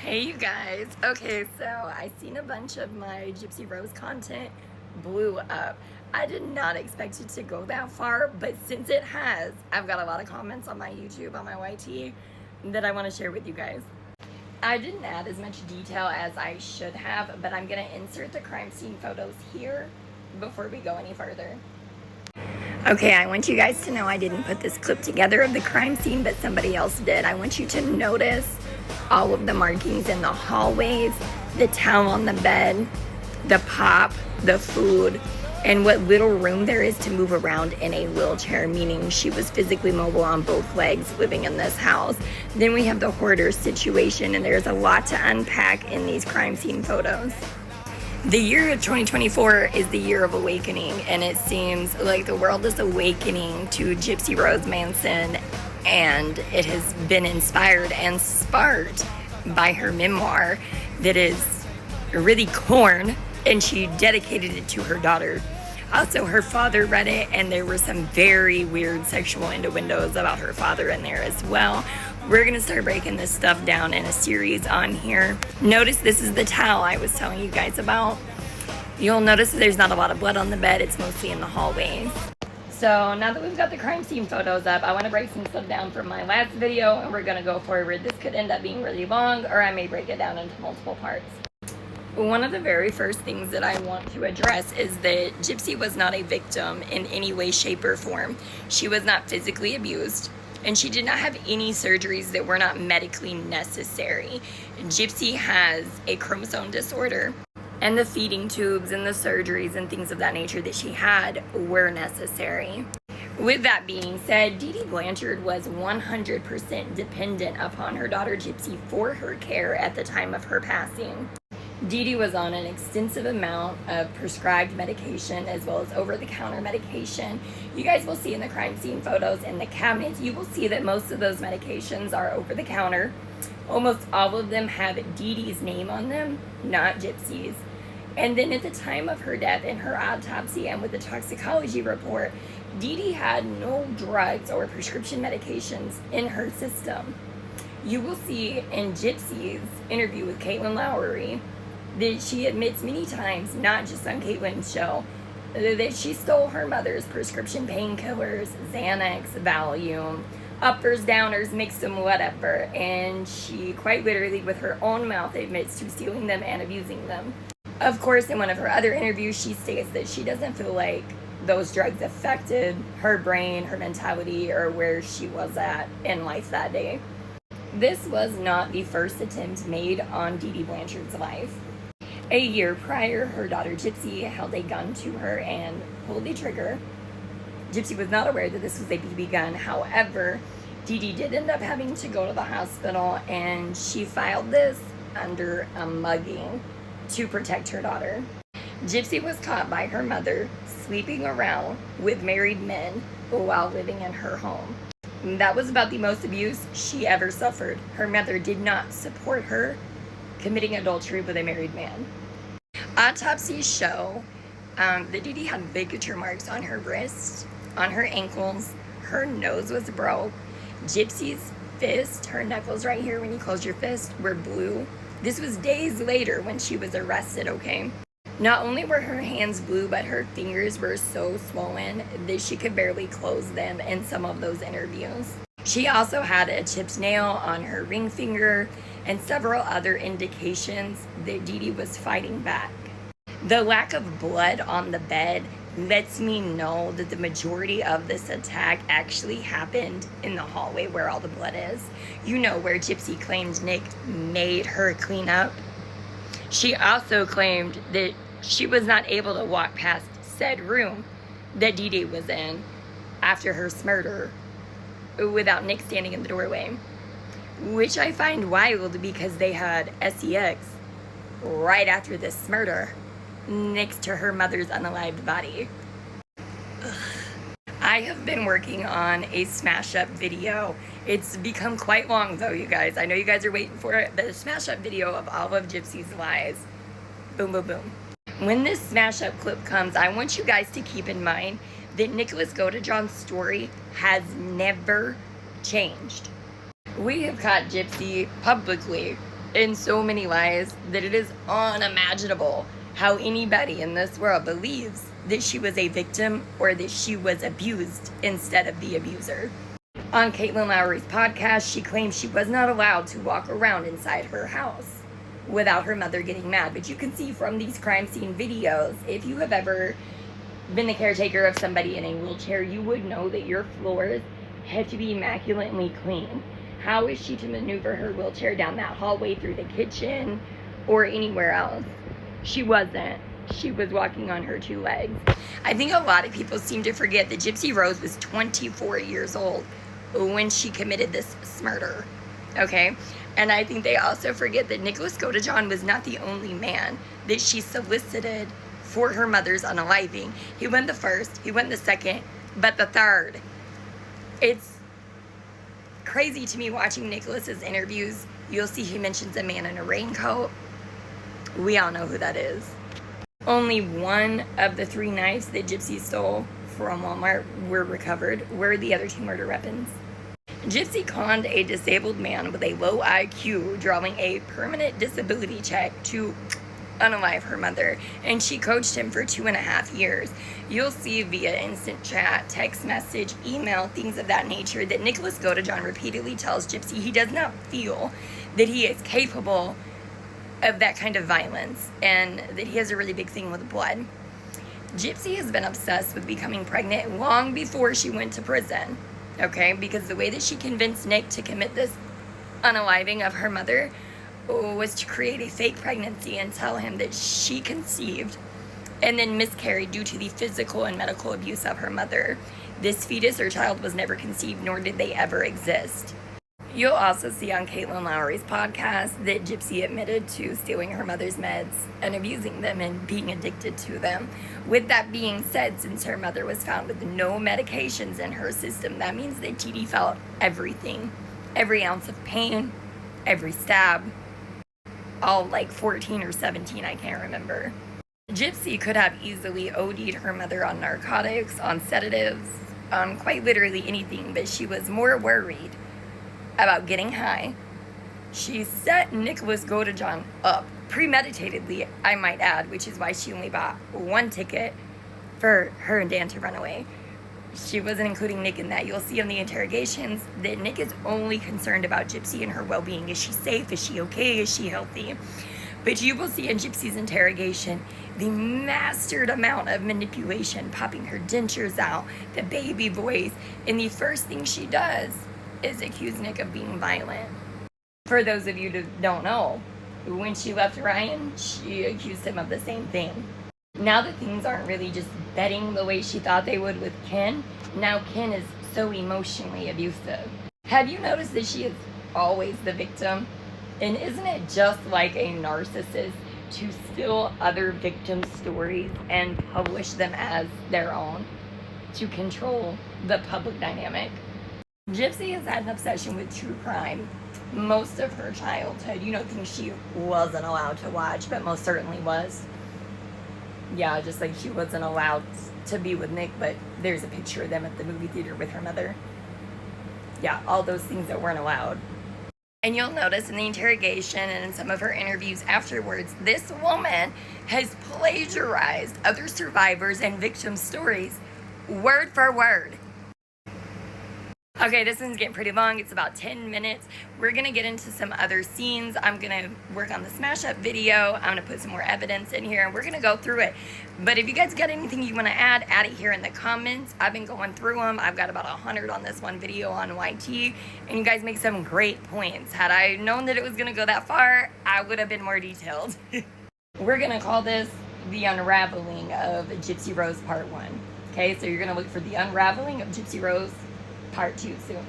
Hey you guys. Okay, so I seen a bunch of my Gypsy Rose content blew up. I did not expect it to go that far, but since it has, I've got a lot of comments on my YouTube, on my YT, that I want to share with you guys. I didn't add as much detail as I should have, but I'm going to insert the crime scene photos here before we go any further. Okay, I want you guys to know I didn't put this clip together of the crime scene, but somebody else did. I want you to notice all of the markings in the hallways, the towel on the bed, the pop, the food, and what little room there is to move around in a wheelchair, meaning she was physically mobile on both legs living in this house. Then we have the hoarder situation, and there's a lot to unpack in these crime scene photos. The year of 2024 is the year of awakening, and it seems like the world is awakening to Gypsy Rose Manson, and it has been inspired and sparked by her memoir that is really corn, and she dedicated it to her daughter. Also, her father read it, and there were some very weird sexual innuendos about her father in there as well. We're gonna start breaking this stuff down in a series on here. Notice this is the towel I was telling you guys about. You'll notice that there's not a lot of blood on the bed, it's mostly in the hallways. So now that we've got the crime scene photos up, I want to break some stuff down from my last video, and we're gonna go forward. This could end up being really long, or I may break it down into multiple parts. One of the very first things that I want to address is that Gypsy was not a victim in any way, shape, or form. She was not physically abused, and she did not have any surgeries that were not medically necessary. Gypsy has a chromosome disorder, and the feeding tubes and the surgeries and things of that nature that she had were necessary. With that being said, Dee Dee Blanchard was 100% dependent upon her daughter Gypsy for her care at the time of her passing. Dee Dee was on an extensive amount of prescribed medication as well as over-the-counter medication. You guys will see in the crime scene photos in the cabinets, you will see that most of those medications are over-the-counter. Almost all of them have Dee Dee's name on them, not Gypsy's. And then at the time of her death, in her autopsy and with the toxicology report, Dee Dee had no drugs or prescription medications in her system. You will see in Gypsy's interview with Caitlin Lowry that she admits many times, not just on Caitlin's show, that she stole her mother's prescription painkillers, Xanax, Valium, uppers, downers, mixed them, whatever, and she quite literally with her own mouth admits to stealing them and abusing them. Of course, in one of her other interviews, she states that she doesn't feel like those drugs affected her brain, her mentality, or where she was at in life that day. This was not the first attempt made on Dee Dee Blanchard's life. A year prior, her daughter Gypsy held a gun to her and pulled the trigger. Gypsy was not aware that this was a BB gun. However, Dee Dee did end up having to go to the hospital, and she filed this under a mugging to protect her daughter. Gypsy was caught by her mother sleeping around with married men while living in her home. That was about the most abuse she ever suffered. Her mother did not support her committing adultery with a married man. Autopsies show that Dee Dee had ligature marks on her wrists, on her ankles, her nose was broke. Gypsy's fist, her knuckles right here when you close your fist, were blue. This was days later when she was arrested, okay? Not only were her hands blue, but her fingers were so swollen that she could barely close them in some of those interviews. She also had a chipped nail on her ring finger and several other indications that Dee Dee was fighting back. The lack of blood on the bed lets me know that the majority of this attack actually happened in the hallway where all the blood is. You know, where Gypsy claimed Nick made her clean up. She also claimed that she was not able to walk past said room that Dee Dee was in after her murder without Nick standing in the doorway, which I find wild because they had sex right after this murder next to her mother's unalived body. Ugh. I have been working on a smash up video. It's become quite long though, you guys. I know you guys are waiting for it, but a smash up video of all of Gypsy's lies. Boom, boom, boom. When this smash up clip comes, I want you guys to keep in mind that Nicholas Godejohn's story has never changed. We have caught Gypsy publicly in so many lies that it is unimaginable how anybody in this world believes that she was a victim or that she was abused instead of the abuser. On Caitlin Lowry's podcast, she claimed she was not allowed to walk around inside her house without her mother getting mad. But you can see from these crime scene videos, if you have ever been the caretaker of somebody in a wheelchair, you would know that your floors had to be immaculately clean. How is she to maneuver her wheelchair down that hallway through the kitchen or anywhere else? She wasn't. She was walking on her two legs. I think a lot of people seem to forget that Gypsy Rose was 24 years old when she committed this murder, okay? And I think they also forget that Nicholas Godejohn was not the only man that she solicited for her mother's unaliving. He went the first, he went the second, but the third. It's crazy to me watching Nicholas's interviews. You'll see he mentions a man in a raincoat. We all know who that is. Only one of the 3 knives that Gypsy stole from Walmart were recovered. Where are the other 2 murder weapons? Gypsy conned a disabled man with a low IQ, drawing a permanent disability check to unalive her mother, and she coached him for 2.5 years. You'll see via instant chat, text message, email, things of that nature, that Nicholas Godejohn repeatedly tells Gypsy he does not feel that he is capable of that kind of violence, and that he has a really big thing with blood. Gypsy has been obsessed with becoming pregnant long before she went to prison, okay? Because the way that she convinced Nick to commit this unaliving of her mother was to create a fake pregnancy and tell him that she conceived and then miscarried due to the physical and medical abuse of her mother. This fetus or child was never conceived, nor did they ever exist. You'll also see on Caitlin Lowry's podcast that Gypsy admitted to stealing her mother's meds and abusing them and being addicted to them. With that being said, since her mother was found with no medications in her system, that means that TD felt everything. Every ounce of pain, every stab, all like 14 or 17, I can't remember. Gypsy could have easily OD'd her mother on narcotics, on sedatives, on quite literally anything, but she was more worried about getting high. She set Nicholas Godejohn up, premeditatedly, I might add, which is why she only bought 1 ticket for her and Dan to run away. She wasn't including Nick in that. You'll see in the interrogations that Nick is only concerned about Gypsy and her well-being. Is she safe? Is she okay? Is she healthy? But you will see in Gypsy's interrogation the mastered amount of manipulation, popping her dentures out, the baby voice, and the first thing she does is accuse Nick of being violent. For those of you that don't know, when she left Ryan, she accused him of the same thing. Now that things aren't really just betting the way she thought they would with Ken, now Ken is so emotionally abusive. Have you noticed that she is always the victim? And isn't it just like a narcissist to steal other victims' stories and publish them as their own to control the public dynamic? Gypsy has had an obsession with true crime most of her childhood. You know, things she wasn't allowed to watch, but most certainly was. Yeah, just like she wasn't allowed to be with Nick, but there's a picture of them at the movie theater with her mother. Yeah, all those things that weren't allowed. And you'll notice in the interrogation and in some of her interviews afterwards, this woman has plagiarized other survivors and victims' stories word for word. Okay, this one's getting pretty long. It's about 10 minutes. We're going to get into some other scenes. I'm going to work on the smash up video. I'm going to put some more evidence in here and we're going to go through it. But if you guys got anything you want to add it here in the comments. I've been going through them. I've got about 100 on this one video on YT. And you guys make some great points. Had I known that it was going to go that far, I would have been more detailed. We're going to call this the unraveling of Gypsy Rose Part 1. Okay, so you're going to look for the unraveling of Gypsy Rose Part 2 soon.